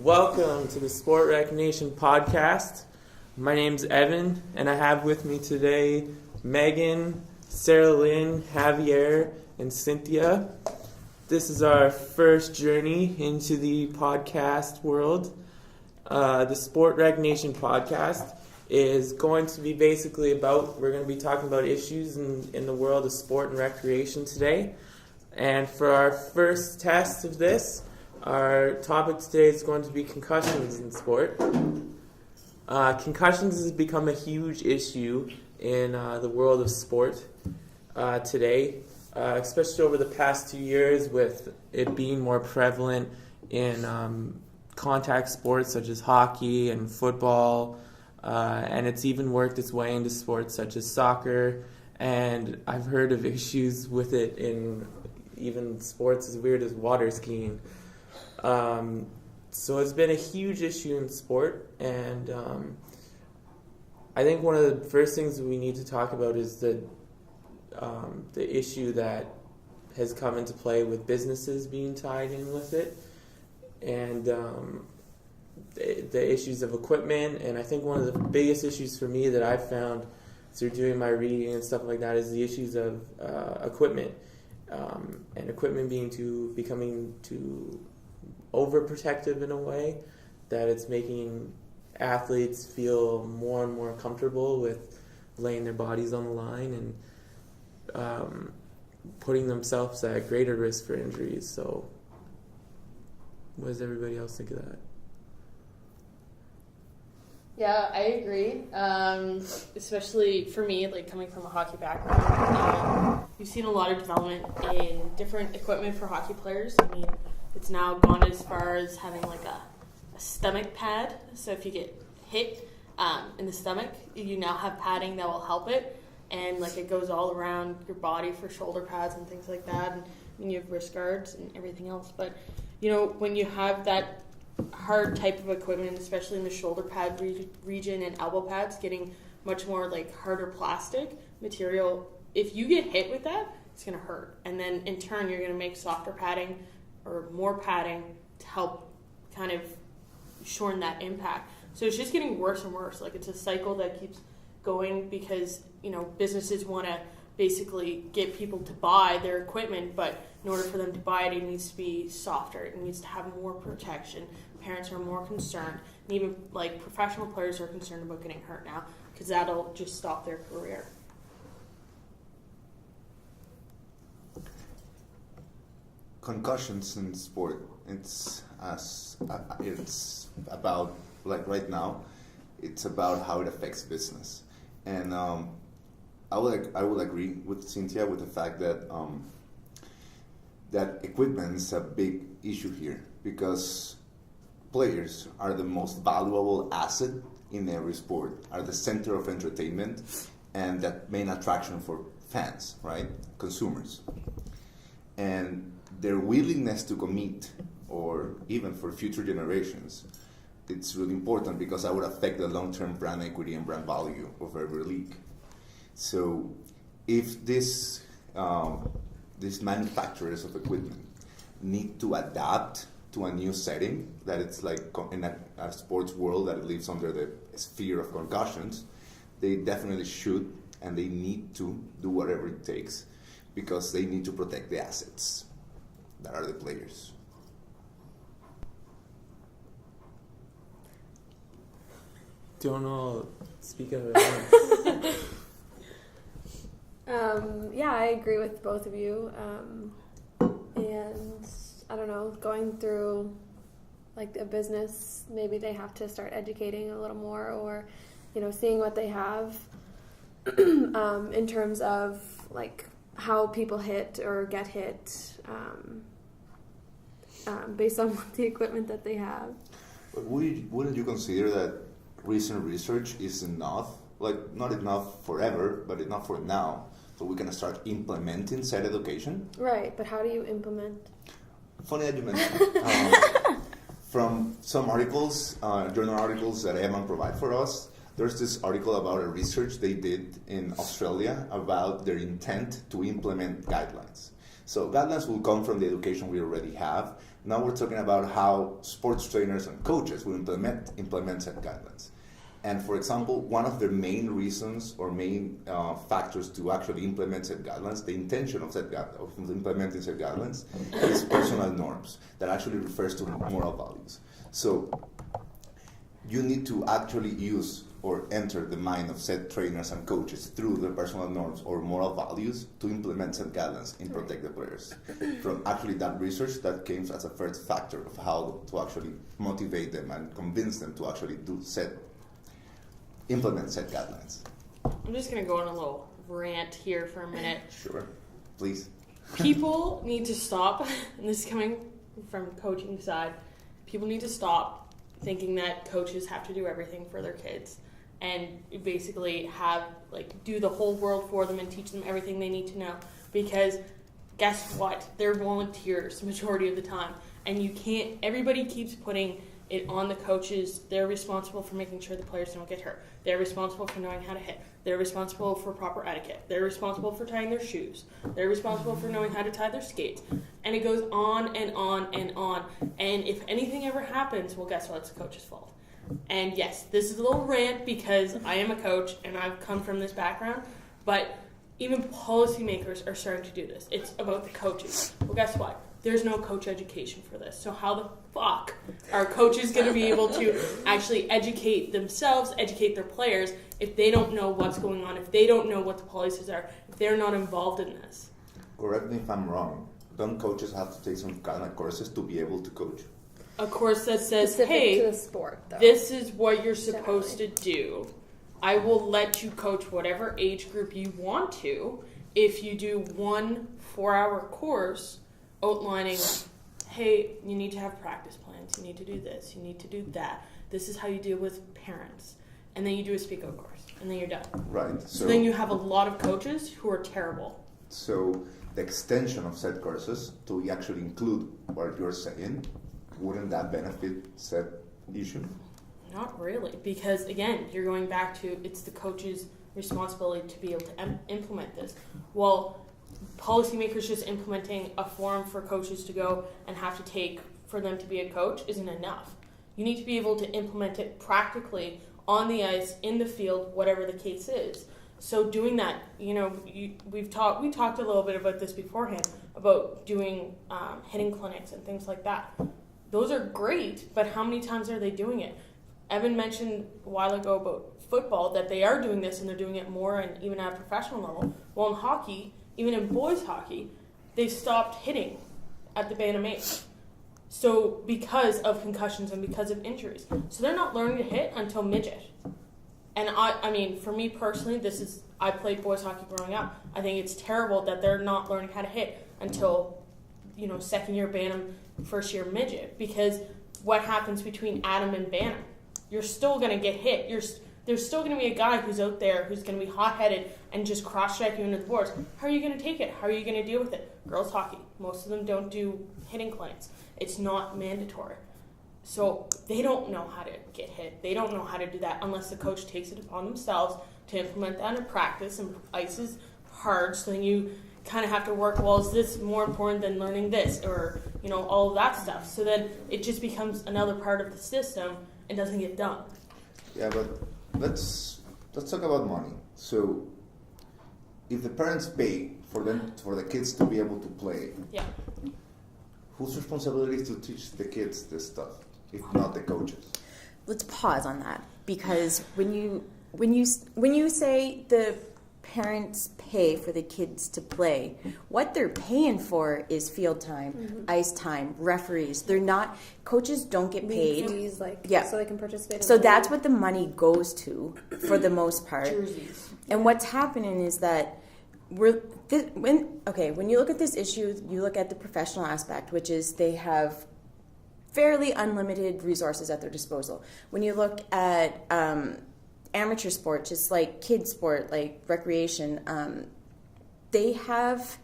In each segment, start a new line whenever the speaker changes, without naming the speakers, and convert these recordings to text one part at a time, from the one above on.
Welcome to the Sport Recognition Podcast. My name's Evan, and I have with me today Megan, Sarah Lynn, Javier, and Cynthia. This is our first journey into the podcast world. The Sport Recognition Podcast is going to be basically we're going to be talking about issues in the world of sport and recreation today. And for our first test of this, our topic today is going to be concussions in sport. Concussions has become a huge issue in the world of sport today, especially over the past 2 years with it being more prevalent in contact sports such as hockey and football, and it's even worked its way into sports such as soccer, and I've heard of issues with it in even sports as weird as water skiing. So it's been a huge issue in sport, and I think one of the first things that we need to talk about is the issue that has come into play with businesses being tied in with it, and the issues of equipment. And I think one of the biggest issues for me that I've found through doing my reading and stuff like that is the issues of equipment, and equipment becoming too overprotective in a way that it's making athletes feel more and more comfortable with laying their bodies on the line and putting themselves at greater risk for injuries. So what does everybody else think of that?
Yeah, I agree. Especially for me, like coming from a hockey background, we've seen a lot of development in different equipment for hockey players. I mean, it's now gone as far as having like a stomach pad. So if you get hit in the stomach, you now have padding that will help it. And like it goes all around your body for shoulder pads and things like that. And you have wrist guards and everything else. But, you know, when you have that hard type of equipment, especially in the shoulder pad region and elbow pads, getting much more like harder plastic material, if you get hit with that, it's going to hurt. And then in turn, you're going to make softer padding or more padding to help kind of shorten that impact. So it's just getting worse and worse. Like it's a cycle that keeps going because, you know, businesses want to basically get people to buy their equipment, but in order for them to buy it, it needs to be softer. It needs to have more protection. Parents are more concerned. And even like professional players are concerned about getting hurt now because that'll just stop their career.
Concussions in sport, it's about, like right now, it's about how it affects business. And I would agree with Cynthia with the fact that that equipment is a big issue here because players are the most valuable asset in every sport, are the center of entertainment and that main attraction for fans, right? Consumers. And their willingness to commit, or even for future generations, it's really important because that would affect the long-term brand equity and brand value of every league. So if these manufacturers of equipment need to adapt to a new setting, that it's like in a sports world that lives under the sphere of concussions, they definitely should and they need to do whatever it takes because they need to protect the assets that are the players.
Don't all speak of it.
Yeah, I agree with both of you. And I don't know, going through like a business, maybe they have to start educating a little more, or, you know, seeing what they have in terms of like how people hit or get hit based on the equipment that they have.
But wouldn't you consider that recent research is enough? Like, not enough forever, but enough for now, so we can start implementing said education?
Right, but how do you implement?
Funny that you mentioned. From some articles, journal articles that Evan provided for us, there's this article about a research they did in Australia about their intent to implement guidelines. So guidelines will come from the education we already have. Now we're talking about how sports trainers and coaches will implement set guidelines. And for example, one of the main reasons or main factors to actually implement set guidelines, the intention of implementing set guidelines, is personal norms that actually refers to moral values. So you need to actually use or enter the mind of set trainers and coaches through their personal norms or moral values to implement set guidelines and protect the players. From actually that research that came as a first factor of how to actually motivate them and convince them to actually implement set guidelines.
I'm just going to go on a little rant here for a minute.
Sure, please.
People need to stop, and this is coming from coaching side, people need to stop thinking that coaches have to do everything for their kids and basically do the whole world for them and teach them everything they need to know. Because guess what? They're volunteers the majority of the time. And everybody keeps putting it on the coaches. They're responsible for making sure the players don't get hurt. They're responsible for knowing how to hit. They're responsible for proper etiquette. They're responsible for tying their shoes. They're responsible for knowing how to tie their skates. And it goes on and on and on. And if anything ever happens, well, guess what? It's the coach's fault. And yes, this is a little rant because I am a coach and I've come from this background, but even policymakers are starting to do this. It's about the coaches. Well, guess what? There's no coach education for this. So how the fuck are coaches going to be able to actually educate themselves, educate their players, if they don't know what's going on, if they don't know what the policies are, if they're not involved in this?
Correct me if I'm wrong. Don't coaches have to take some kind of courses to be able to coach?
A course that says,
Specific
hey,
to the sport, though.
This is what you're supposed to do. I will let you coach whatever age group you want to if you do 1 4-hour course outlining, hey, you need to have practice plans, you need to do this, you need to do that. This is how you deal with parents. And then you do a speak out course, and then you're done.
Right.
So then you have a lot of coaches who are terrible.
So the extension of set courses to actually include what you're saying, wouldn't that benefit said issue?
Not really, because again, you're going back to it's the coach's responsibility to be able to implement this. Well, policymakers just implementing a form for coaches to go and have to take for them to be a coach isn't enough. You need to be able to implement it practically on the ice, in the field, whatever the case is. So doing that, we talked a little bit about this beforehand, about doing hitting clinics and things like that. Those are great, but how many times are they doing it? Evan mentioned a while ago about football that they are doing this and they're doing it more and even at a professional level. Well, in hockey, even in boys hockey, they've stopped hitting at the Bantam 8. So because of concussions and because of injuries. So they're not learning to hit until midget. And I mean, for me personally, I played boys hockey growing up. I think it's terrible that they're not learning how to hit until, second year Bantam, first year midget. Because what happens between Adam and Bantam? You're still going to get hit. There's still going to be a guy who's out there who's going to be hot-headed and just cross-check you into the boards. How are you going to take it? How are you going to deal with it? Girls hockey, most of them don't do hitting clinics. It's not mandatory. So they don't know how to get hit. They don't know how to do that unless the coach takes it upon themselves to implement that in practice, and ice is hard, so then you kind of have to work, well, is this more important than learning this, or, all of that stuff. So then it just becomes another part of the system and doesn't get done.
Yeah, but let's talk about money. So if the parents pay for the kids to be able to play,
yeah,
whose responsibility is to teach the kids this stuff, if not the coaches?
Let's pause on that, because when you say the parents pay for the kids to play, what they're paying for is field time, ice time, referees. They're not, coaches don't get paid.
Fees, so they can participate.
So that's what the money goes to for the most part.
Jerseys.
And what's happening is that when you look at this issue, you look at the professional aspect, which is they have fairly unlimited resources at their disposal. When you look at amateur sport, just like kids sport, like recreation, they have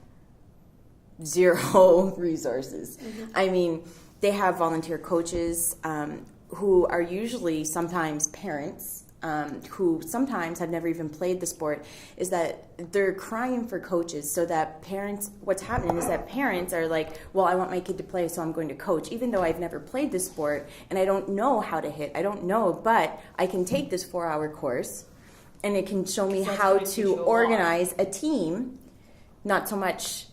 zero resources. I mean, they have volunteer coaches who are usually sometimes parents who sometimes have never even played the sport, is that they're crying for coaches. So that parents, what's happening is that parents are like, well, I want my kid to play, so I'm going to coach, even though I've never played the sport and I don't know how to hit. I don't know, but I can take this 4-hour course and it can show me how to organize a team, not so much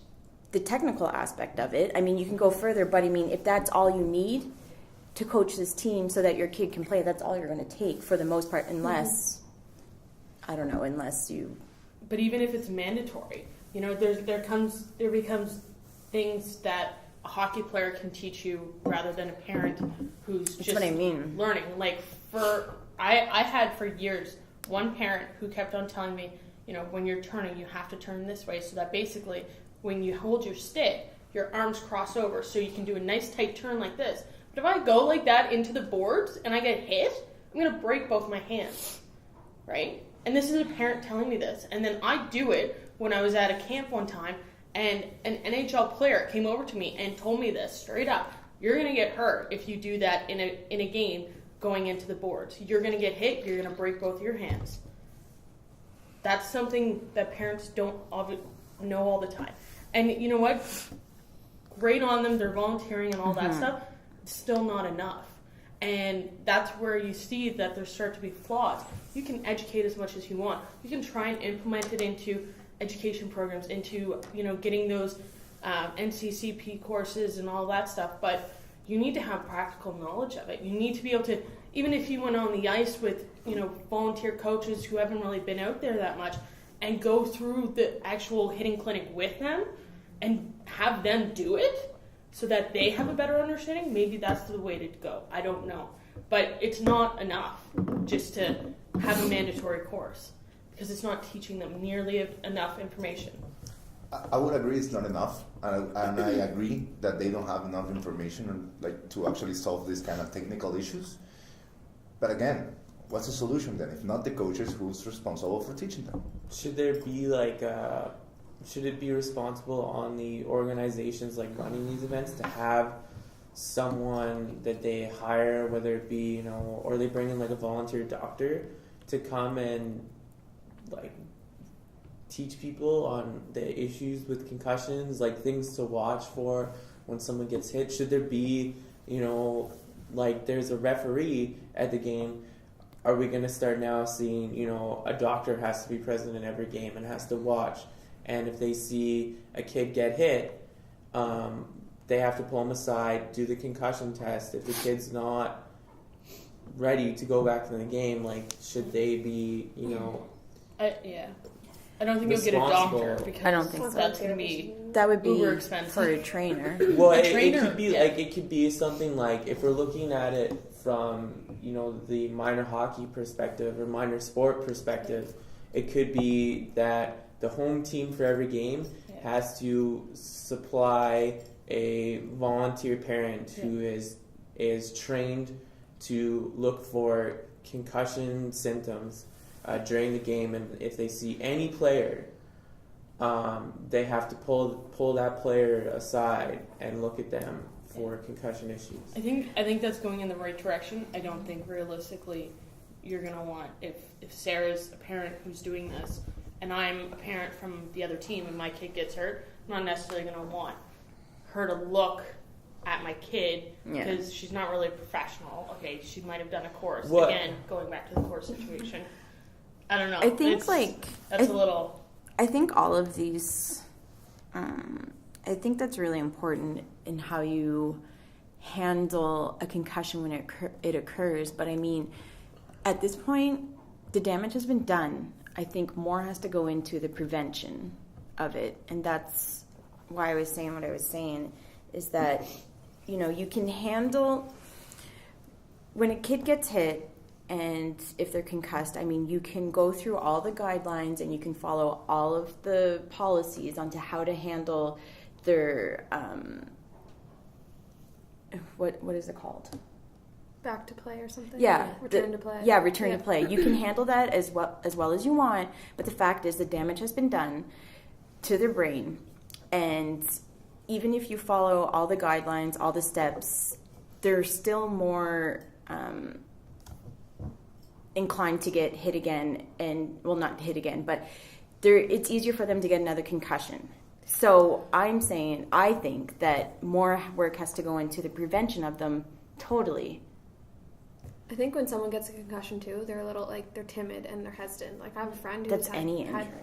the technical aspect of it. I mean, you can go further, but I mean, if that's all you need to coach this team so that your kid can play, that's all you're going to take for the most part, unless, I don't know, unless you...
But even if it's mandatory, you know, there becomes things that a hockey player can teach you rather than a parent who's
That's
just
what I mean.
learning. Like, I had for years one parent who kept on telling me, you know, when you're turning, you have to turn this way, so that basically when you hold your stick, your arms cross over so you can do a nice tight turn like this. But if I go like that into the boards and I get hit, I'm going to break both my hands, right? And this is a parent telling me this. And then I do it when I was at a camp one time, and an NHL player came over to me and told me this straight up. You're going to get hurt if you do that in a game going into the boards. You're going to get hit. You're going to break both your hands. That's something that parents don't know all the time. And you know what? Great on them. They're volunteering and all that stuff. It's still not enough. And that's where you see that there start to be flaws. You can educate as much as you want. You can try and implement it into education programs, into, you know, getting those NCCP courses and all that stuff. But you need to have practical knowledge of it. You need to be able to, even if you went on the ice with, you know, volunteer coaches who haven't really been out there that much, and go through the actual hitting clinic with them and have them do it so that they have a better understanding, maybe that's the way to go. I don't know. But it's not enough just to have a mandatory course, because it's not teaching them nearly enough information.
I would agree it's not enough, and I agree that they don't have enough information to actually solve these kind of technical issues. But again, what's the solution then? If not the coaches, who's responsible for teaching them?
Should there be should it be responsible on the organizations like running these events to have someone that they hire, whether it be, you know, or they bring in like a volunteer doctor to come and like teach people on the issues with concussions, like things to watch for when someone gets hit? Should there be, you know, like there's a referee at the game? Are we going to start now seeing, you know, a doctor has to be present in every game and has to watch? And if they see a kid get hit, they have to pull him aside, do the concussion test. If the kid's not ready to go back to the game, like, should they be, you know...
Yeah. I don't think you'll get a doctor, because
I don't think so.
That's going to be
That would be
uber expensive
for a trainer.
Well,
A
it
trainer,
could be
yeah.
like, it could be something like, if we're looking at it from, you know, the minor hockey perspective or minor sport perspective, it could be that the home team for every game has to supply a volunteer parent who is trained to look for concussion symptoms during the game, and if they see any player, they have to pull that player aside and look at them for concussion issues.
I think that's going in the right direction. I don't think realistically you're going to want, if Sarah's a parent who's doing this and I'm a parent from the other team and my kid gets hurt, I'm not necessarily going to want her to look at my kid because she's not really a professional. Okay, she might have done a course. Again, going back to the course situation. I don't know.
I think
that's a little...
I think all of these, I think that's really important in how you handle a concussion when it occurs. But I mean, at this point, the damage has been done. I think more has to go into the prevention of it. And that's why I was saying what I was saying, is that, you know, you can handle, when a kid gets hit, and if they're concussed, I mean, you can go through all the guidelines and you can follow all of the policies onto how to handle their, what is it called?
Back to play or something?
Yeah.
Return to play.
Yeah, return to play. You can handle that as well as you want, but the fact is the damage has been done to their brain. And even if you follow all the guidelines, all the steps, there's still more... inclined to get hit again, and well, not hit again, but it's easier for them to get another concussion. So I think that more work has to go into the prevention of them totally.
I think when someone gets a concussion too, they're a little like they're timid and they're hesitant. Like I have a friend who's had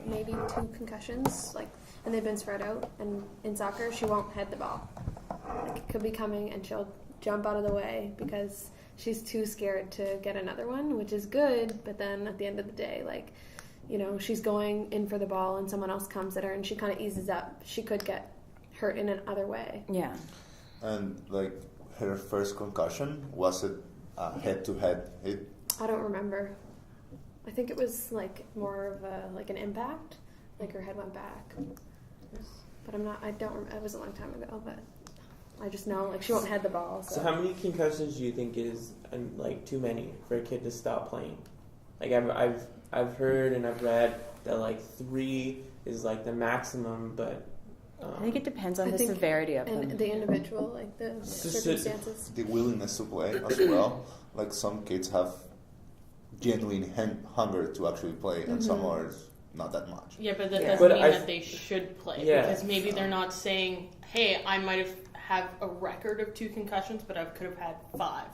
maybe 2 concussions, like, and they've been spread out. And in soccer, she won't head the ball. Like it could be coming, and she'll jump out of the way because she's too scared to get another one, which is good. But then at the end of the day, like, you know, she's going in for the ball, and someone else comes at her, and she kind of eases up. She could get hurt in another way.
Yeah.
And like her first concussion, was it head-to-head hit?
I don't remember. I think it was like more of an impact, like her head went back. But it was a long time ago, but I just know like she won't head the ball.
So how many concussions do you think is like too many for a kid to stop playing? Like I've heard and I've read that like 3 is like the maximum, but
I think it depends on the severity of
and
them.
the individual, like the circumstances.
The willingness to play as well. Like some kids have genuine hunger to actually play, and some are not that much.
Yeah, but that doesn't mean that they should play.
Yeah.
Because maybe they're not saying, hey, I might have a record of 2 concussions, but I could have had 5,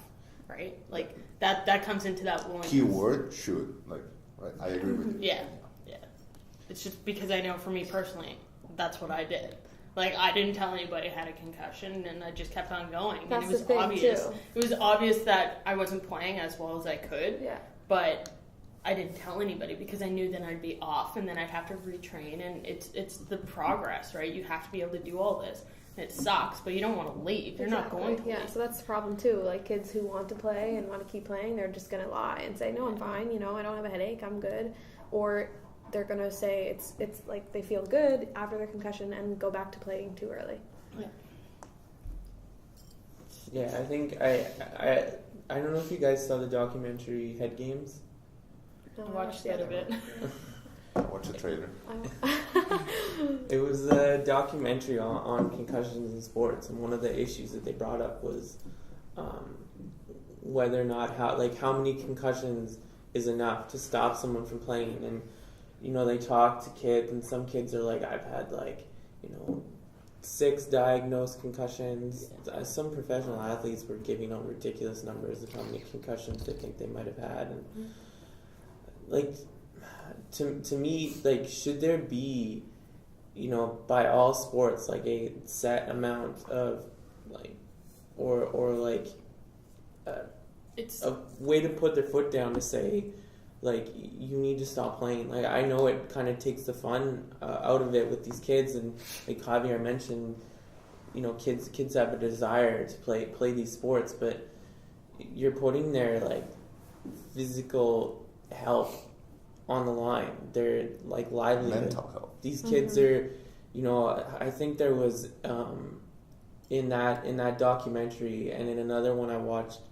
right? Like, that comes into that willingness.
Keyword should. Like, right? I agree with you.
Yeah. It's just because I know for me personally, that's what I did. Like, I didn't tell anybody I had a concussion, and I just kept on going.
That's
and it was
the thing,
obvious.
too.
It was obvious that I wasn't playing as well as I could.
Yeah.
But I didn't tell anybody because I knew then I'd be off, and then I'd have to retrain. And it's the progress, right? You have to be able to do all this. And it sucks, but you don't want to leave. You're not going to leave.
Yeah, so that's the problem too. Like kids who want to play and want to keep playing, they're just gonna lie and say, "No, I'm fine. You know, I don't have a headache. I'm good," or they're gonna say it's like they feel good after their concussion and go back to playing too early.
Yeah, I think I don't know if you guys saw the documentary Head Games.
No,
I watched that a bit.
Watch the trailer.
It was a documentary on concussions in sports, and one of the issues that they brought up was whether or not how many concussions is enough to stop someone from playing. And you know, they talk to kids, and some kids are like, I've had 6 diagnosed concussions. Some professional athletes were giving out ridiculous numbers of how many concussions they think they might have had, and like. To me, like, should there be, you know, by all sports, like a set amount of, like, or like,
It's
a way to put their foot down to say, like, you need to stop playing. Like, I know it kind of takes the fun out of it with these kids, and like Javier mentioned, you know, kids have a desire to play these sports, but you're putting their like physical health on the line. They're like livelihood.
Mental health.
These kids are, you know, I think there was in that documentary and in another one I watched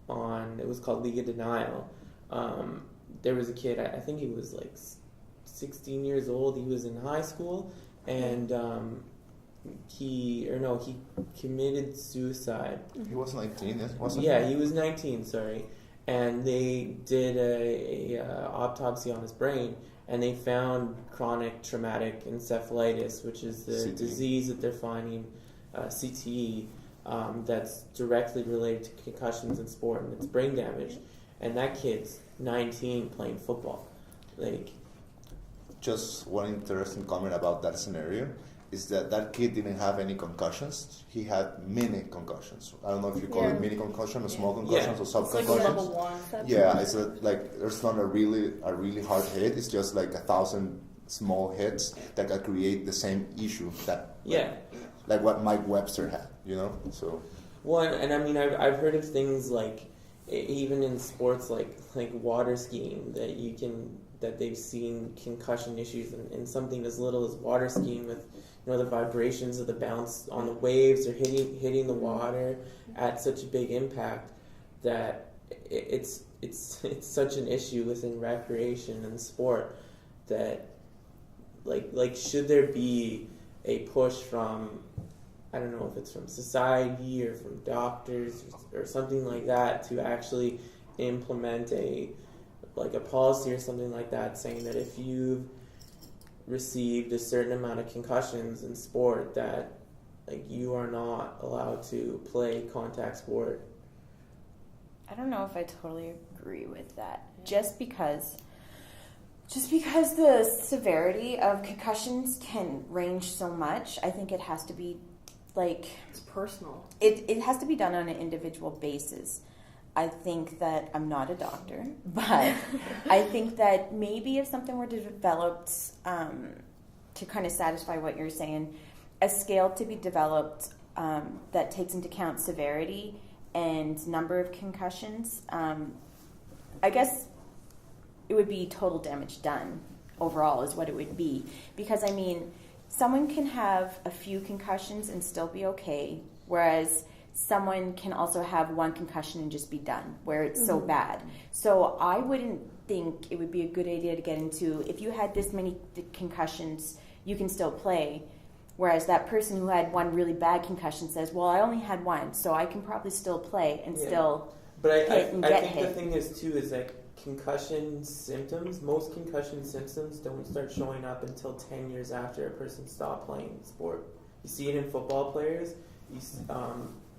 it was called League of Denial. There was a kid, I think he was like 16 years old. He was in high school, and he committed suicide.
He was 19, wasn't he?
Yeah, he was 19. Sorry. And they did a autopsy on his brain, and they found chronic traumatic encephalitis, which is the
CTE.
disease that they're finding, CTE, that's directly related to concussions in sport, and it's brain damage. And that kid's 19 playing football. Like,
Just one interesting comment about that scenario is that kid didn't have any concussions. He had mini concussions. I don't know if you call it mini concussion or small concussions or sub
it's like a
concussions.
level 1.
Yeah, it's there's not a really hard hit. It's just like 1,000 small hits that can create the same issue like what Mike Webster had. You know, so.
Well, and I mean, I've heard of things like even in sports like water skiing that they've seen concussion issues in something as little as water skiing with, you know, the vibrations of the bounce on the waves or hitting the water at such a big impact that it's such an issue within recreation and sport that like should there be a push from, I don't know if it's from society or from doctors or something like that to actually implement a like a policy or something like that saying that if you've received a certain amount of concussions in sport, that like you are not allowed to play contact sport.
I don't know if I totally agree with that. Just because the severity of concussions can range so much, I think it has to be like
It's personal.
it has to be done on an individual basis. I think that I'm not a doctor, but I think that maybe if something were developed to kind of satisfy what you're saying, a scale to be developed that takes into account severity and number of concussions, I guess it would be total damage done overall is what it would be. Because, I mean, someone can have a few concussions and still be okay, whereas someone can also have one concussion and just be done, where it's so bad. So I wouldn't think it would be a good idea to get into, if you had this many concussions, you can still play. Whereas that person who had one really bad concussion says, well, I only had one, so I can probably still play and still
But I
hit and
I
get
think
hit.
the thing is, too, is like concussion symptoms, most concussion symptoms don't start showing up until 10 years after a person stopped playing sport. You see it in football players.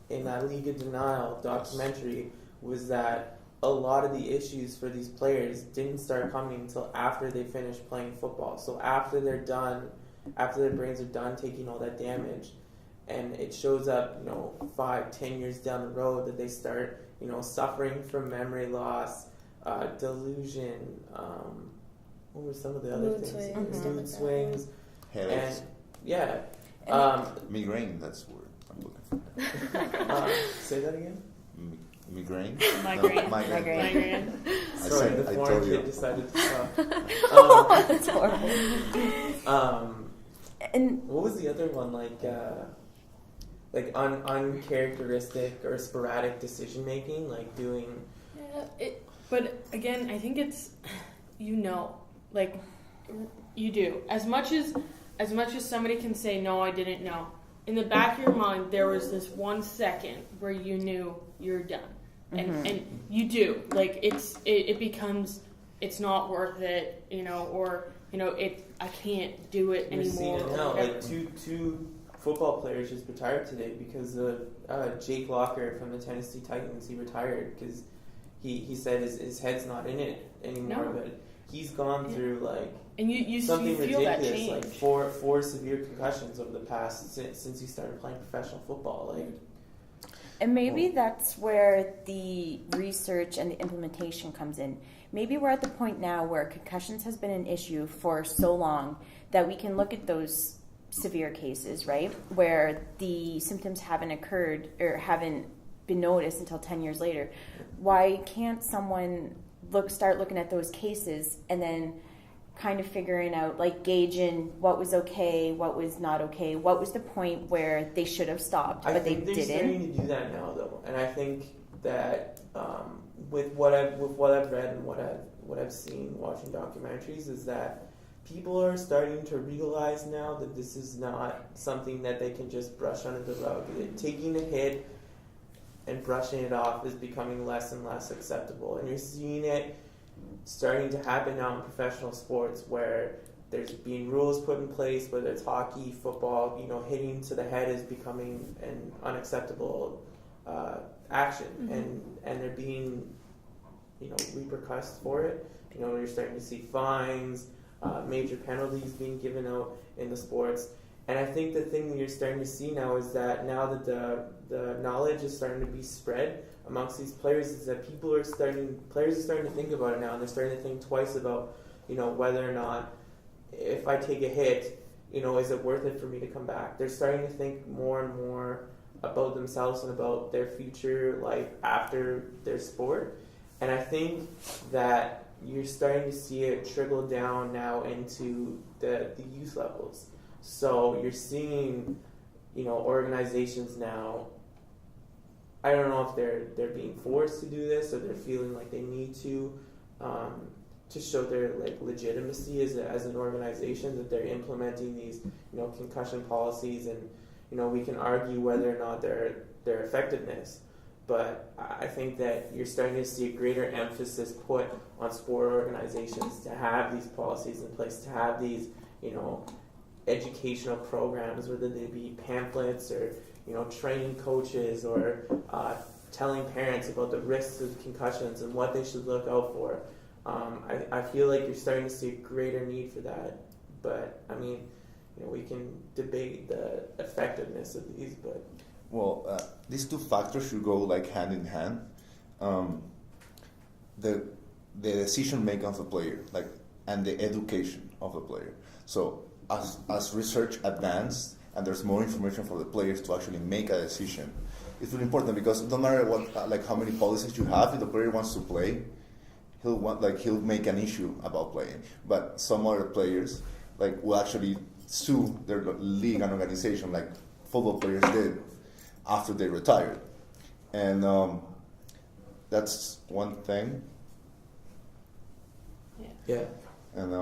In that League of Denial documentary was that a lot of the issues for these players didn't start coming until after they finished playing football. So after they're done, after their brains are done taking all that damage, and it shows up, 5-10 years down the road that they start, suffering from memory loss, delusion, what were some of the other
Mood
things?
swings,
Mood swings,
Headaches.
migraine.
That's the word I'm looking for.
Say that again.
Migraine?
Migraine.
No, migraine.
Sorry, the
I
foreign
told you.
kid decided to stop.
That's horrible. And
What was the other one? Like uncharacteristic or sporadic decision making, like doing.
But again, I think it's like you do as much as somebody can say no, I didn't know. In the back of your mind, there was this 1 second where you knew you're done, and you do. Like it becomes it's not worth it, I can't do it
You're seeing
anymore.
it now.
or
Like
whatever.
two football players just retired today because of Jake Locker from the Tennessee Titans. He retired because he said his head's not in it anymore.
No.
But he's gone through
And you
something
feel that
ridiculous,
change.
like four severe concussions over the past since he started playing professional football.
And maybe that's where the research and the implementation comes in. Maybe we're at the point now where concussions has been an issue for so long that we can look at those severe cases, right, where the symptoms haven't occurred or haven't been noticed until 10 years later. Why can't someone start looking at those cases and then kind of figuring out, like gauging what was okay, what was not okay, what was the point where they should have stopped, but they
think they're
didn't.
starting to do that now, though, and I think that with what I've read and what I've seen watching documentaries is that people are starting to realize now that this is not something that they can just brush under the rug. Taking a hit and brushing it off is becoming less and less acceptable, and you're seeing it starting to happen now in professional sports where there's being rules put in place, whether it's hockey, football, hitting to the head is becoming an unacceptable action, and they're being, repercussed for it. You're starting to see fines, major penalties being given out in the sports. And I think the thing that you're starting to see now is that now that the knowledge is starting to be spread amongst these players, is that players are starting to think about it now, and they're starting to think twice about, whether or not if I take a hit, is it worth it for me to come back? They're starting to think more and more about themselves and about their future life after their sport. And I think that you're starting to see it trickle down now into the youth levels. So you're seeing, organizations now, I don't know if they're being forced to do this or they're feeling like they need to show their legitimacy as an organization, that they're implementing these concussion policies, and we can argue whether or not their effectiveness, but I think that you're starting to see a greater emphasis put on sport organizations to have these policies in place, to have these, educational programs, whether they be pamphlets or, training coaches or telling parents about the risks of concussions and what they should look out for. I feel like you're starting to see a greater need for that, but I mean, we can debate the effectiveness of these, but
these two factors should go like hand in hand. The decision making of the player, and the education of the player. So as research advances and there's more information for the players to actually make a decision, it's really important, because no matter what, how many policies you have, if the player wants to play, he'll make an issue about playing. But some other players will actually sue their league and organization, like football players did after they retired, and that's one thing.
Yeah.
And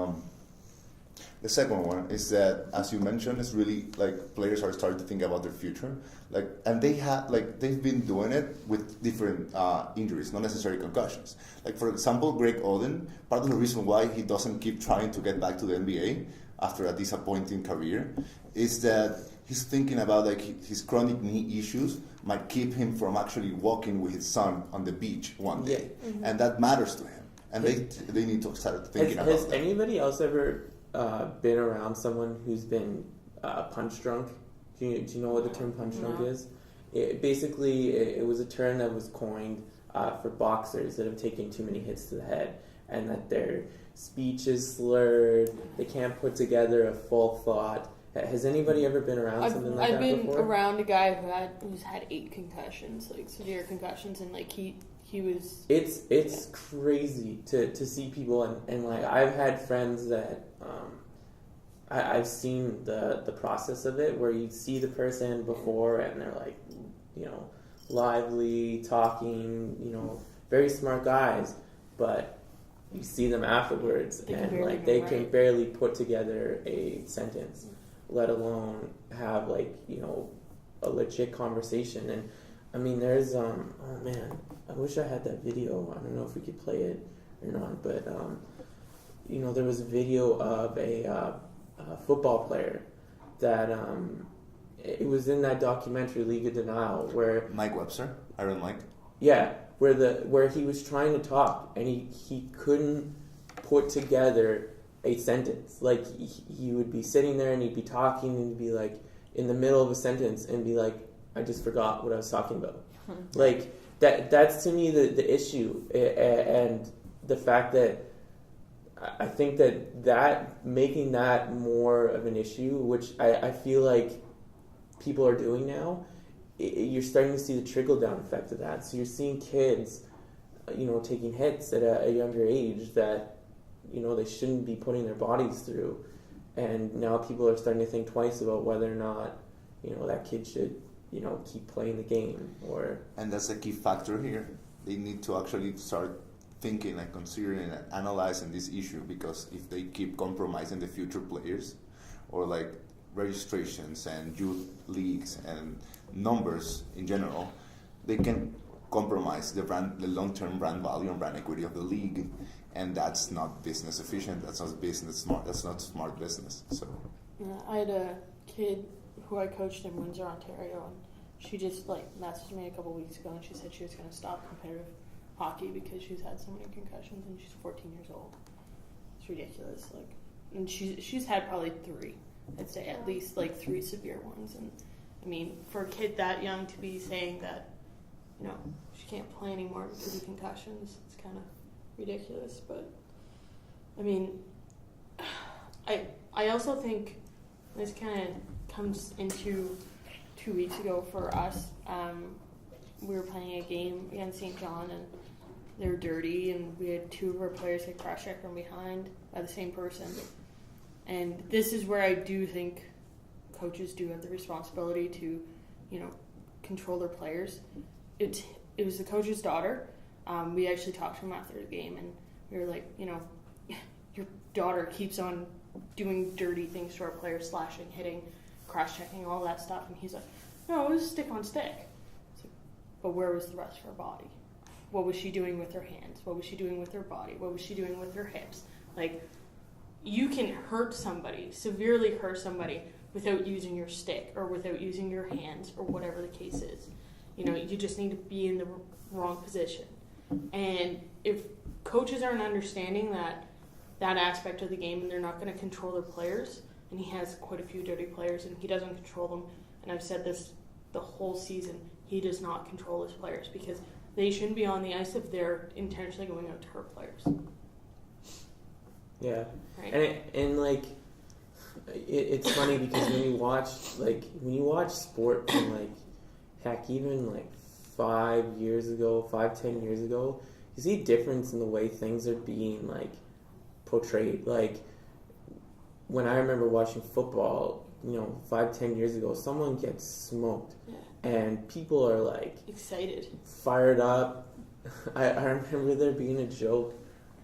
the second one is that, as you mentioned, it's really players are starting to think about their future, and they've been doing it with different injuries, not necessarily concussions. For example, Greg Oden, part of the reason why he doesn't keep trying to get back to the NBA after a disappointing career is that he's thinking about his chronic knee issues might keep him from actually walking with his son on the beach one day, and that matters to him, and they need to start thinking about that.
Has anybody else ever been around someone who's been punch drunk? Do you know what the term punch drunk is? It was a term that was coined for boxers that have taken too many hits to the head, and that their speech is slurred, they can't put together a full thought. Has anybody ever been around something like that before?
I've been around a guy who's had 8 concussions, severe concussions, and he was...
It's crazy to see people, and I've had friends that I've seen the process of it, where you see the person before and they're lively, talking, very smart guys, but you see them afterwards and they can barely put together a sentence, let alone have a legit conversation. And I mean, there's oh man, I wish I had that video. I don't know if we could play it or not, but there was a video of a football player that it was in that documentary League of Denial, where
Mike Webster, Iron Mike.
Yeah, where he was trying to talk and he couldn't put together a sentence. He would be sitting there and he'd be talking and he'd be in the middle of a sentence and be I just forgot what I was talking about. That's to me the issue, and the fact that I think that making that more of an issue, which I feel like people are doing now, you're starting to see the trickle-down effect of that. So you're seeing kids, taking hits at a younger age that, they shouldn't be putting their bodies through. And now people are starting to think twice about whether or not, that kid should, keep playing the game.
And that's a key factor here. They need to actually start thinking and considering and analyzing this issue, because if they keep compromising the future players, or registrations and youth leagues and numbers in general, they can compromise the long-term brand value and brand equity of the league, and that's not business efficient. That's not business smart. That's not smart business. So
I had a kid who I coached in Windsor, Ontario, and she just messaged me a couple weeks ago, and she said she was going to stop competitive hockey because she's had so many concussions, and she's 14 years old. It's ridiculous. And she's had probably 3. I'd say at least 3 severe ones. And I mean, for a kid that young to be saying that, she can't play anymore because of concussions, it's kind of ridiculous. But I mean, I also think this kind of comes into 2 weeks ago for us. We were playing a game against St. John, and they were dirty, and we had 2 of our players get cross-checked from behind by the same person. And this is where I do think coaches do have the responsibility to, control their players. It was the coach's daughter. We actually talked to him after the game, and we were like, your daughter keeps on doing dirty things to our players, slashing, hitting, cross-checking, all that stuff. And he's like, no, it was stick on stick. but where was the rest of her body? What was she doing with her hands? What was she doing with her body? What was she doing with her hips? Like, you can hurt somebody, severely hurt somebody, without using your stick or without using your hands or whatever the case is. You know, you just need to be in the wrong position. And if coaches aren't understanding that aspect of the game, and they're not going to control their players, and he has quite a few dirty players and he doesn't control them, and I've said this the whole season, he does not control his players because they shouldn't be on the ice if they're intentionally going out to hurt players.
Yeah,
Right?
and like it's funny because when you watch sport from like heck even like 10 years ago, you see a difference in the way things are being like portrayed. Like when I remember watching football, 5-10 years ago, someone gets smoked, and people are like
Excited.
fired up. I remember there being a joke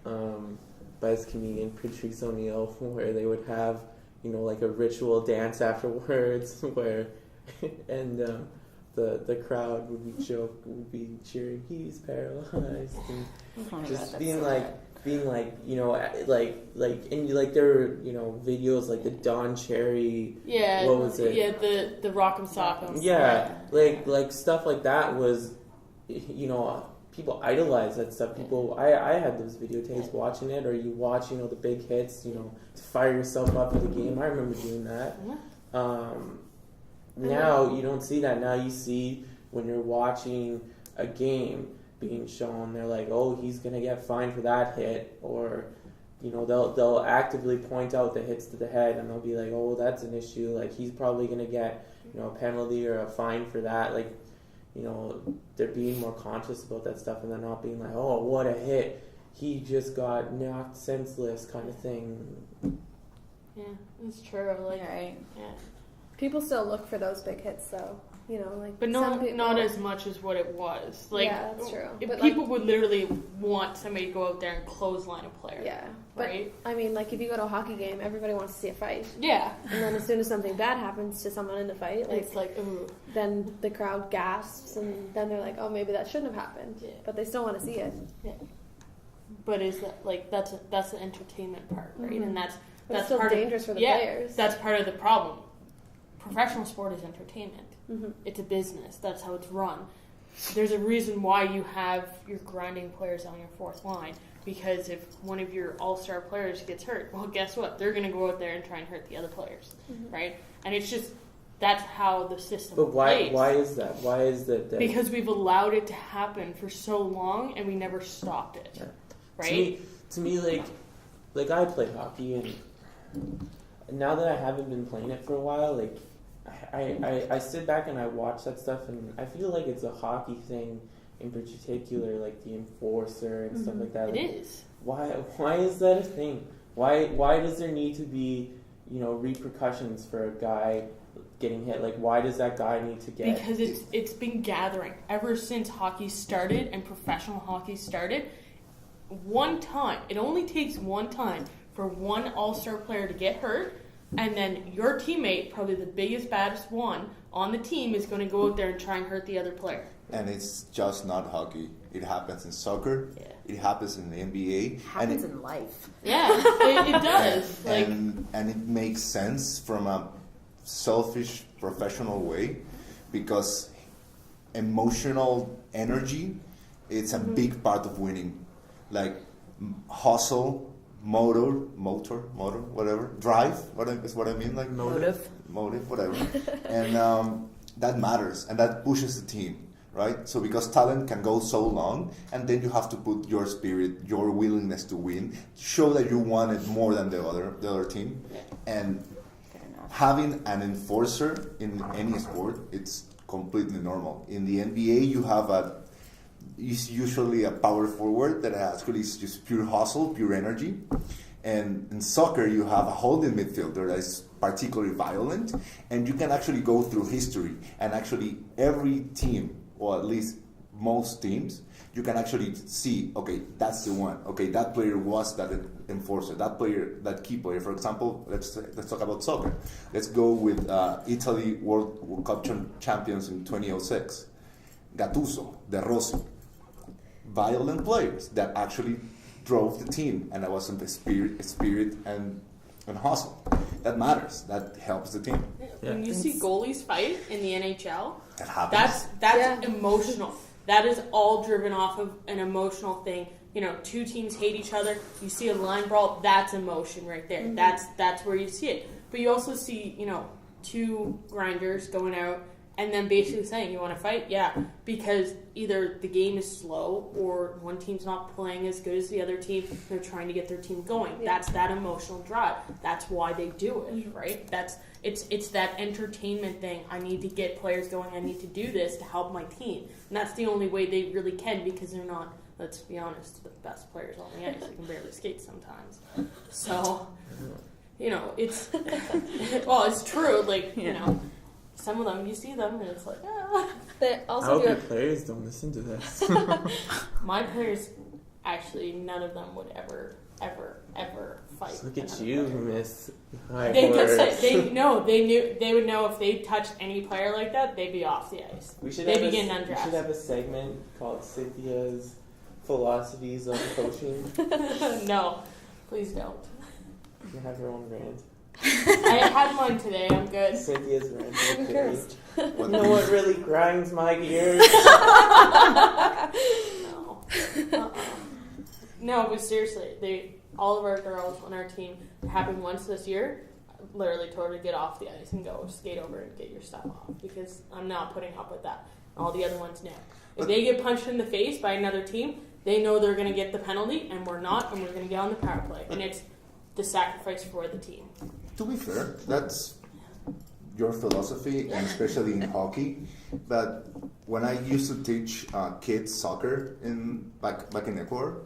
by this comedian Patrice O'Neill where they would have like a ritual dance afterwards where and the crowd would be cheering, he's paralyzed, and just being like there were videos like the Don Cherry,
Yeah.
what was it?
Yeah, the Rock'em Sock'em.
Yeah, like stuff like that was, people idolize that stuff. People, I had those videotapes watching it, or you watch, the big hits, to fire yourself up for the game. I remember doing that. Now you don't see that. Now you see when you're watching a game being shown, they're like, oh, he's gonna get fined for that hit, or they'll actively point out the hits to the head, and they'll be like, oh, that's an issue. Like he's probably gonna get a penalty or a fine for that. Like they're being more conscious about that stuff, and they're not being like, oh, what a hit, he just got knocked senseless kind of thing.
Yeah, it's true. Like,
Right.
Yeah.
People still look for those big hits, though.
But
some people,
not as much as what it was. Like,
yeah, that's true. But
people would literally want somebody to go out there and clothesline a player.
Yeah, but
right?
I mean, like if you go to a hockey game, everybody wants to see a fight.
Yeah.
And then as soon as something bad happens to someone in the fight,
It's like, ooh.
then the crowd gasps, and then they're like, oh, maybe that shouldn't have happened.
Yeah.
But they still want to see it.
Yeah. But is that like that's the entertainment part, right?
Mhm.
And
But
that's
it's still
part
dangerous for the players.
That's part of the problem. Professional sport is entertainment.
Mm-hmm.
It's a business. That's how it's run. There's a reason why you have your grinding players on your fourth line, because if one of your all-star players gets hurt, well, guess what? They're going to go out there and try and hurt the other players, right? And it's just, that's how the system plays.
Why is that? Why is that?
Because we've allowed it to happen for so long, and we never stopped it, right?
To me, like I play hockey, and now that I haven't been playing it for a while, like I sit back and I watch that stuff, and I feel like it's a hockey thing in particular, like the enforcer and stuff like that.
It
like,
is.
Why is that a thing? Why does there need to be repercussions for a guy getting hit? Like, why does that guy need to get?
Because it's been gathering ever since hockey started and professional hockey started. One time, it only takes one time for one all-star player to get hurt, and then your teammate, probably the biggest, baddest one on the team, is going to go out there and try and hurt the other player.
And it's just not hockey. It happens in soccer.
Yeah.
It happens in the NBA.
It happens in life.
Yeah, it does. Like,
and it makes sense from a selfish, professional way, because emotional energy, it's a big part of winning. Like hustle, motor, whatever, drive, is what I mean, like motive, whatever, and that matters, and that pushes the team, right? So because talent can go so long, and then you have to put your spirit, your willingness to win, show that you want it more than the other team, and having an enforcer in any sport, it's completely normal. In the NBA, you have usually a power forward that actually is just pure hustle, pure energy. And in soccer, you have a holding midfielder that is particularly violent. And you can actually go through history. And actually every team, or at least most teams, you can actually see, okay, that's the one. Okay, that player was that enforcer. That player, that key player. For example, let's talk about soccer. Let's go with Italy World Cup champions in 2006. Gattuso, De Rossi, violent players that actually drove the team, and that was some spirit and hustle. That matters. That helps the team.
When you see goalies fight in the NHL,
That happens.
that's emotional. That is all driven off of an emotional thing. You know, two teams hate each other. You see a line brawl, that's emotion right there. Mm-hmm. That's where you see it. But you also see, you know, two grinders going out and then basically saying, you want to fight? Yeah. Because either the game is slow or one team's not playing as good as the other team. They're trying to get their team going. Yeah. That's that emotional drive. That's why they do it, right? It's that entertainment thing. I need to get players going. I need to do this to help my team. And that's the only way they really can, because they're not, let's be honest, the best players on the ice. They can barely skate sometimes. So, you know, it's, well, it's true. Like, you know, some of them, you see them, and it's like, ah.
They
I
also
hope
do
your
it.
players don't listen to this.
My players, actually, none of them would ever fight.
Look at
another
you,
player.
Miss High
They
Horse.
they would know if they touched any player like that, they'd be off the ice.
We should
They
have
begin
we
undrafted.
should have a segment called Cynthia's Philosophies on Coaching.
No, please don't.
You can have her own brand.
I had mine today. I'm good.
Cynthia's brand.
I'm cursed.
You know what really grinds my gears?
No. No, but seriously, all of our girls on our team, it happened once this year, literally told her to get off the ice and go skate over and get your stuff off, because I'm not putting up with that. All the other ones know. If they get punched in the face by another team, they know they're going to get the penalty, and we're not, and we're going to get on the power play. And it's the sacrifice for the team.
To be fair, that's your philosophy, and especially in hockey. But when I used to teach kids soccer back in Ecuador,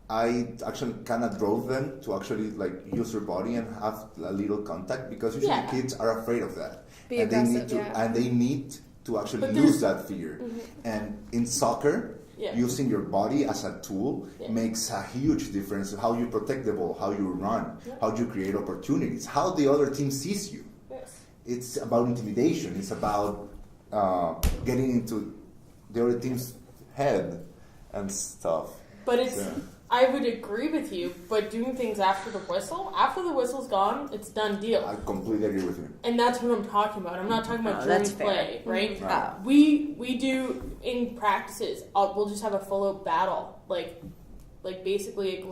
I actually kind of drove them to actually like use their body and have a little contact, because usually kids are afraid of that,
Be
and
aggressive,
they need to
yeah.
and they need to actually
But
lose that fear.
Mm-hmm.
And in soccer,
Yeah.
using your body as a tool makes a huge difference. How you protect the ball, how you run, how you create opportunities, how the other team sees you.
Yes.
It's about intimidation. It's about getting into the other team's head and stuff.
But it's,
So,
I would agree with you, but doing things after the whistle's gone, it's done deal.
I completely agree with you.
And that's what I'm talking about. I'm not talking about during
that's fair.
play, right?
Right.
We do in practices. We'll just have a full-out battle, like basically a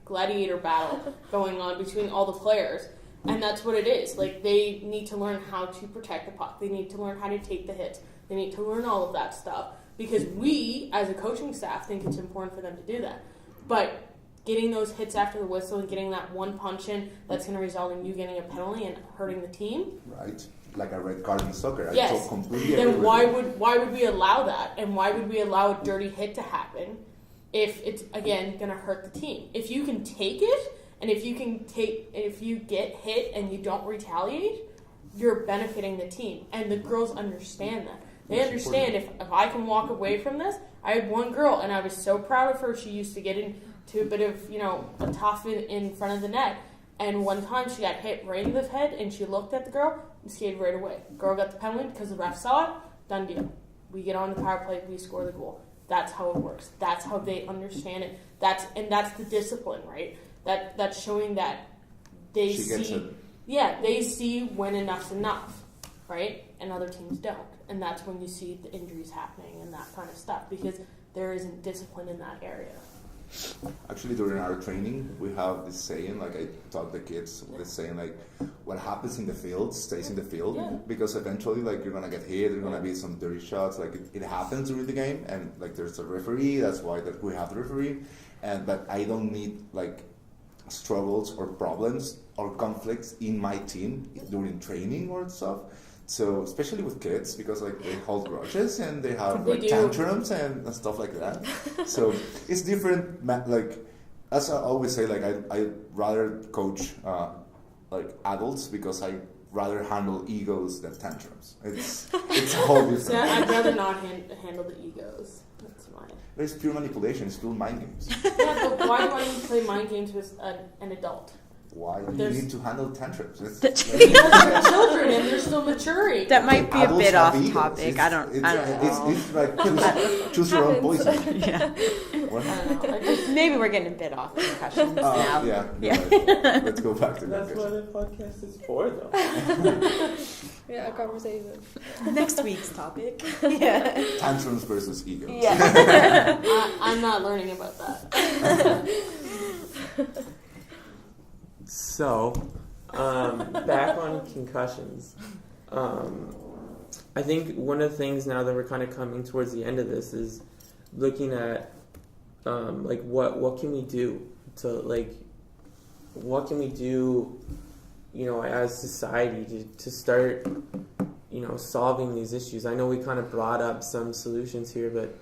gladiator battle going on between all the players, and that's what it is. Like, they need to learn how to protect the puck. They need to learn how to take the hits. They need to learn all of that stuff, because we, as a coaching staff, think it's important for them to do that. But getting those hits after the whistle and getting that one punch in that's going to result in you getting a penalty and hurting the team.
Right? Like a red card in soccer.
Yes.
I so completely agree
Then
with
why
you.
would we allow that? And why would we allow a dirty hit to happen if it's, again, going to hurt the team? If you can take it, and if you get hit and you don't retaliate, you're benefiting the team. And the girls understand that. They understand if I can walk away from this. I had one girl, and I was so proud of her. She used to get into a bit of, a tough in front of the net. And one time she got hit right in the head, and she looked at the girl and skated right away. Girl got the penalty because the ref saw it. Done deal. We get on the power play. We score the goal. That's how it works. That's how they understand it. That's the discipline, right? That's showing that they
She gets
see.
it.
Yeah, they see when enough's enough, right? And other teams don't. And that's when you see the injuries happening and that kind of stuff, because there isn't discipline in that area.
Actually, during our training, we have this saying, like I taught the kids, this saying, like, what happens in the field stays in the field, because eventually, like, you're going to get hit, there's going to be some dirty shots, like, it happens during the game, and, like, there's a referee, that's why that we have the referee, but I don't need, like, struggles or problems or conflicts in my team during training or stuff. So, especially with kids, because like they hold grudges and they have like tantrums and stuff like that. So it's different. Like, as I always say, like I rather coach like adults, because I rather handle egos than tantrums. It's a whole different.
So I'd rather not handle the egos. That's mine.
It's pure manipulation. It's still mind games.
Yeah, but why do you play mind games with an adult?
Why do you
There's-
need to handle tantrums? It's
Because they're children and they're still maturing.
That might be a
adults
bit
have
off
egos.
topic. I don't know.
It's like choose your own poison.
Yeah.
What?
I don't know. I just-
Maybe we're getting a bit off concussions now.
Yeah.
Yeah.
Right. Let's go back to
That's what
concussion.
the podcast is for, though.
Yeah, a conversation.
Next week's topic. Yeah.
Tantrums versus egos.
Yeah.
I'm not learning about that.
So, back on concussions. I think one of the things now that we're kind of coming towards the end of this is looking at like what can we do to what can we do, as society to start solving these issues. I know we kind of brought up some solutions here, but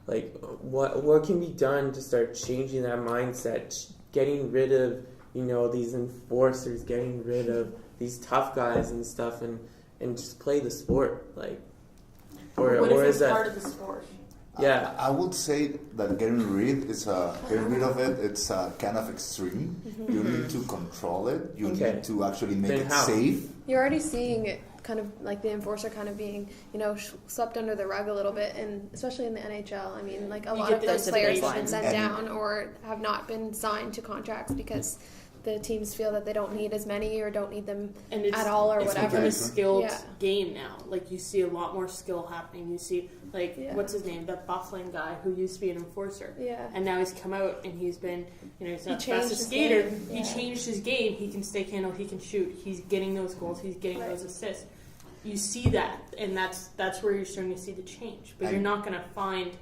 like what can be done to start changing that mindset, getting rid of these enforcers, getting rid of these tough guys and stuff, and just play the sport,
What
or
if
is
it's
that
part of the sport?
yeah.
I would say that getting rid of it, it's kind of extreme. You need to control it. You
Okay.
need to actually make
Then
it
how?
safe.
You're already seeing it kind of like the enforcer kind of being, swept under the rug a little bit, and especially in the NHL. I mean, like a
You
lot
get
of those
those
players have been
situations.
sent
And-
down or have not been signed to contracts because the teams feel that they don't need as many or don't need them
And it's,
at all or
it's
whatever.
become a skilled
Yeah.
game now. Like you see a lot more skill happening. You see, like
Yeah.
what's his name, that Bufflin guy who used to be an enforcer,
Yeah.
and now he's come out and he's been, he's not the
changed
fastest
his
skater.
game.
He
Yeah.
changed his game. He can stick handle. He can shoot. He's getting those goals. He's getting
Right.
those assists. You see that, and that's where you're starting to see the change. But you're not going to find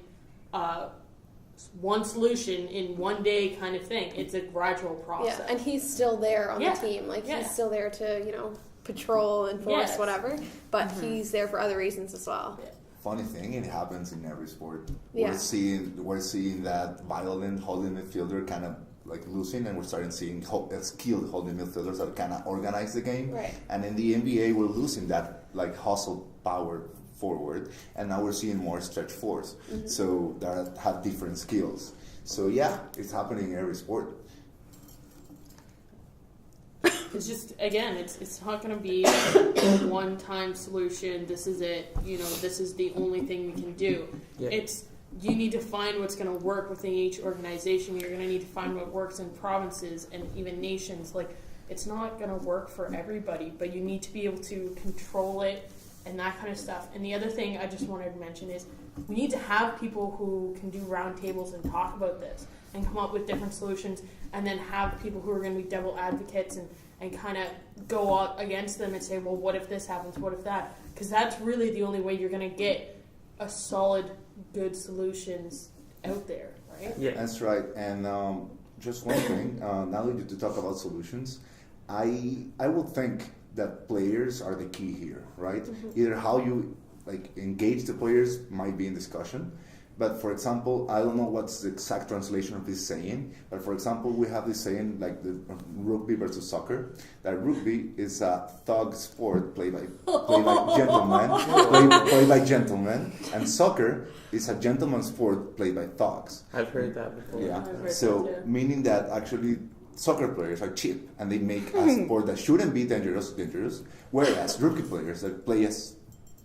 one solution in one day kind of thing. It's a gradual process.
Yeah, and he's still there on
Yeah.
the team. Like
Yeah.
he's still there to, patrol, enforce,
Yes.
whatever. But he's there for other reasons as well.
Funny thing, it happens in every sport.
Yeah.
We're seeing that violent holding midfielder kind of like losing, and we're starting seeing skilled holding midfielders that kind of organize the game.
Right.
And in the NBA, we're losing that like hustle power forward, and now we're seeing more stretch force. So that have different skills. So yeah, it's happening in every sport.
It's just, again, it's not going to be a one-time solution. This is it. This is the only thing we can do.
Yeah.
You need to find what's going to work within each organization. You're going to need to find what works in provinces and even nations. Like, it's not going to work for everybody, but you need to be able to control it and that kind of stuff. And the other thing I just wanted to mention is we need to have people who can do roundtables and talk about this and come up with different solutions, and then have people who are going to be devil advocates and kind of go out against them and say, well, what if this happens? What if that? Because that's really the only way you're going to get a solid, good solutions out there, right?
Yeah.
That's right. And just one thing, now that you talk about solutions, I would think that players are the key here, right? Either how you engage the players might be in discussion, but for example, I don't know what's the exact translation of this saying, but for example, we have this saying like the rugby versus soccer, that rugby is a thug sport played by gentlemen, and soccer is a gentleman sport played by thugs.
I've heard that before.
Yeah.
I've heard
So
that too.
meaning that actually soccer players are cheap and they make a sport that shouldn't be dangerous, whereas rugby players that play a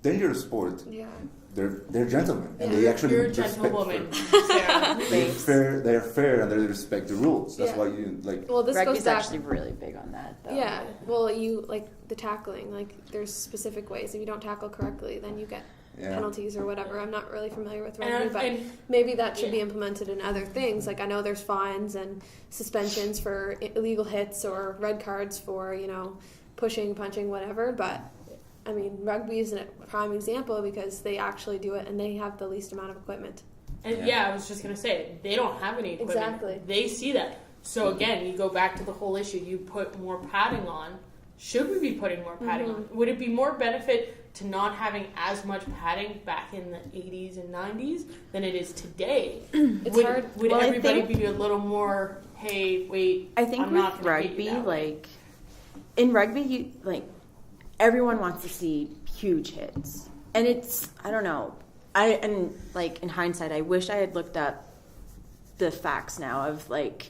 dangerous sport,
Yeah.
they're gentlemen and they actually
You're a
respect
gentlewoman, Sarah.
they're fair and they respect the rules. That's
Yeah.
why you like.
Well, this goes
Rugby's
back.
actually really big on that, though.
Yeah. Well, you like the tackling. Like there's specific ways. If you don't tackle correctly, then you get penalties or whatever. I'm not really familiar with rugby, but maybe that should be implemented in other things. Like I know there's fines and suspensions for illegal hits or red cards for pushing, punching, whatever. But I mean, rugby is a prime example because they actually do it and they have the least amount of equipment.
And I was just going to say, they don't have any equipment.
Exactly.
They see that. So again, you go back to the whole issue. You put more padding on. Should we be putting more padding on? Would it be more benefit to not having as much padding back in the 80s and 90s than it is today?
It's hard.
Would
Well, I
everybody
think-
be a little more, hey, wait,
I think
I'm not
with
gonna hit
rugby,
you that way.
in rugby, everyone wants to see huge hits, and it's I don't know. In hindsight, I wish I had looked up the facts now of like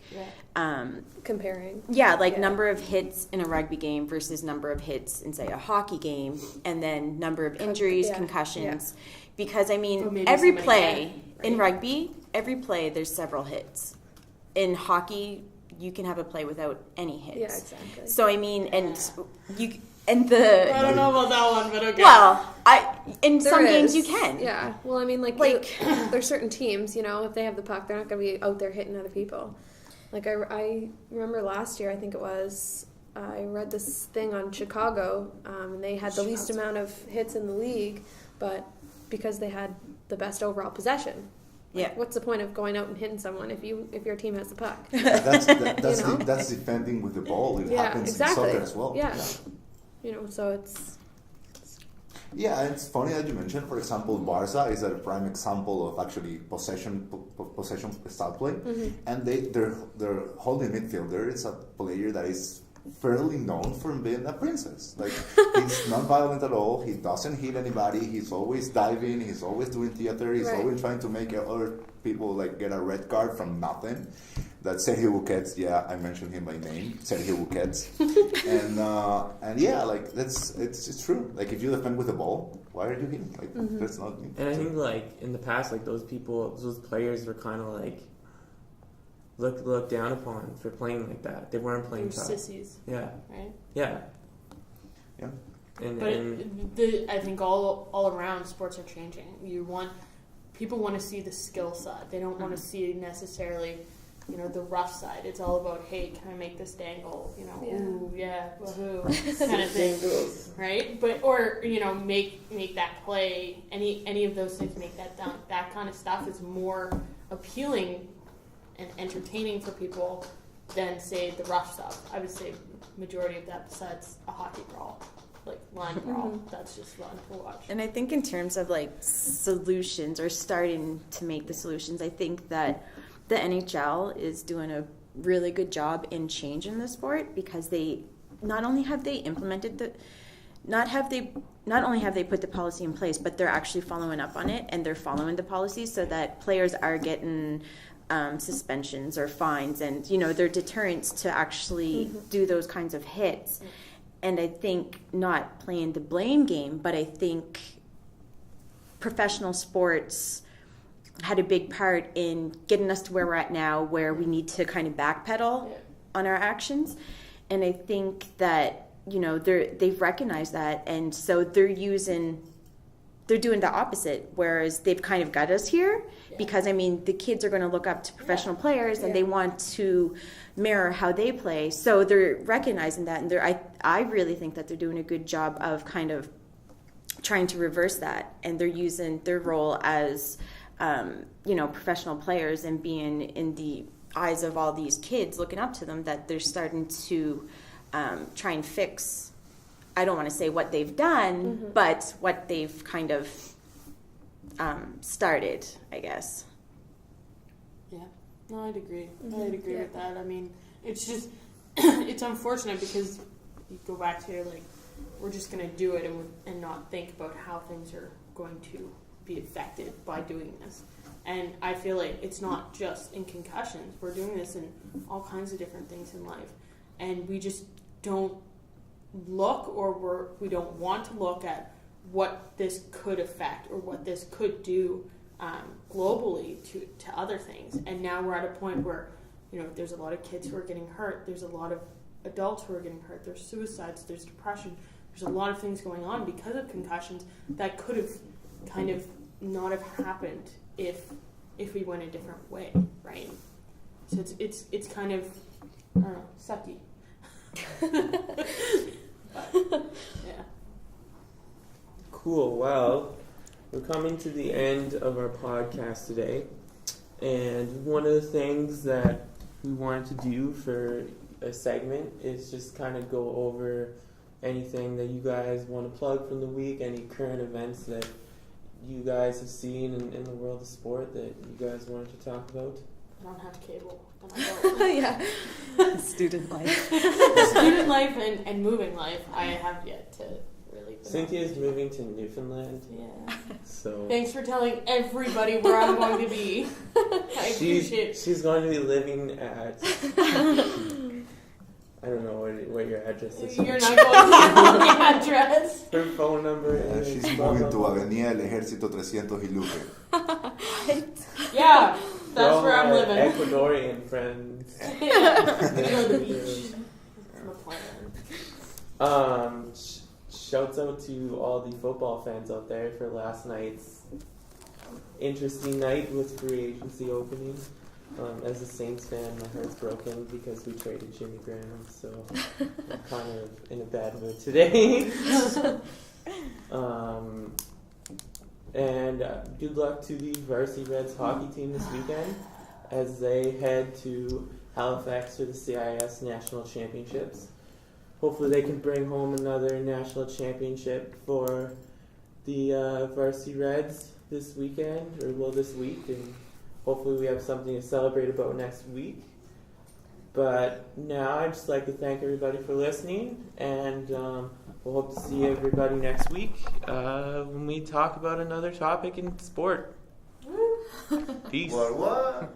comparing.
Number of hits in a rugby game versus number of hits in, say, a hockey game, and then number of injuries, concussions. Yeah. Because, I mean, every play in rugby, there's several hits. In hockey, you can have a play without any hits. Yeah, exactly. So, I mean, I don't
know about that one, but okay.
Well, in some games you can.
Yeah. Well, I mean, like there's certain teams, if they have the puck, they're not going to be out there hitting other people. Like, I remember last year, I think it was, I read this thing on Chicago, and they had the least amount of hits in the league, but because they had the best overall possession.
Yeah.
What's the point of going out and hitting someone if your team has the puck?
That's defending with the ball. It happens in soccer as well.
Yeah. So it's...
Yeah, and it's funny that you mentioned, for example, Barca is a prime example of actually possession style play. Mm-hmm. And their holding midfielder is a player that is fairly known for being a princess. Like, he's not violent at all. He doesn't hit anybody. He's always diving. He's always doing theater. He's always trying to make other people like get a red card from nothing. That Sergio Busquets, I mentioned him by name, Sergio Busquets, and yeah, like it's true. Like, if you defend with the ball, why are you hitting? Like, that's not.
And I think like in the past, like those players were kind of like looked down upon for playing like that. They weren't playing tough.
Sissies.
Yeah.
Right.
Yeah.
Yeah.
I think all around sports are changing. People want to see the skill side. They don't want to see necessarily, the rough side. It's all about, hey, can I make this dangle? Ooh, yeah, woohoo, kind of thing, right? But make that play. Any of those things, make that dunk. That kind of stuff is more appealing and entertaining for people than, say, the rough stuff. I would say majority of that, besides a hockey brawl. Like line brawl, that's just fun to watch.
And I think in terms of like solutions or starting to make the solutions, I think that the NHL is doing a really good job in changing the sport, because they not only have they put the policy in place, but they're actually following up on it, and they're following the policy so that players are getting suspensions or fines, and they're deterrents to actually do those kinds of hits. And I think not playing the blame game, but I think professional sports had a big part in getting us to where we're at now, where we need to kind of backpedal on our actions. And I think that, they've recognized that, and so they're doing the opposite, whereas they've kind of got us here because, the kids are going to look up to professional players and they want to mirror how they play. So they're recognizing that, and I really think that they're doing a good job of kind of trying to reverse that, and they're using their role as, professional players and being in the eyes of all these kids looking up to them, that they're starting to try and fix, I don't want to say what they've done, but what they've kind of started, I guess.
Yeah. No, I'd agree. I'd agree with that. It's just, it's unfortunate because you go back to, like, we're just going to do it and not think about how things are going to be affected by doing this. And I feel like it's not just in concussions. We're doing this in all kinds of different things in life. And we just don't look, or we don't want to look at what this could affect or what this could do globally to other things. And now we're at a point where, there's a lot of kids who are getting hurt. There's a lot of adults who are getting hurt. There's suicides. There's depression. There's a lot of things going on because of concussions that could have kind of not have happened if we went a different way, right? So it's kind of, I don't know, sucky. But, yeah.
Cool. Well, we're coming to the end of our podcast today, and one of the things that we wanted to do for a segment is just kind of go over anything that you guys want to plug from the week, any current events that you guys have seen in the world of sport that you guys wanted to talk about.
I don't have cable. And I don't.
Yeah. Student life.
Student life and moving life, I have yet to really really been
Cynthia's moving to Newfoundland,
Yeah.
so
Thanks for telling everybody where I'm going to be. I appreciate it.
she's going to be living at I don't know what your address is.
You're not going to give me the address.
Her phone number.
Yeah,
is
she's
blah,
moving
blah,
to
blah.
Avenida del Ejército 300 y Luque.
Yeah,
We're
that's
all
where I'm
our
living.
Ecuadorian friends.
Yeah. Go to the beach. That's my plan.
Shouts out to all the football fans out there for last night's interesting night with free agency opening. As a Saints fan, my heart's broken because we traded Jimmy Graham, so I'm kind of in a bad mood today. And good luck to the Varsity Reds hockey team this weekend as they head to Halifax for the CIS National Championships. Hopefully they can bring home another national championship for the Varsity Reds this weekend, or this week, and hopefully we have something to celebrate about next week. But now I'd just like to thank everybody for listening, and we'll hope to see everybody next week when we talk about another topic in sport. Peace.
What?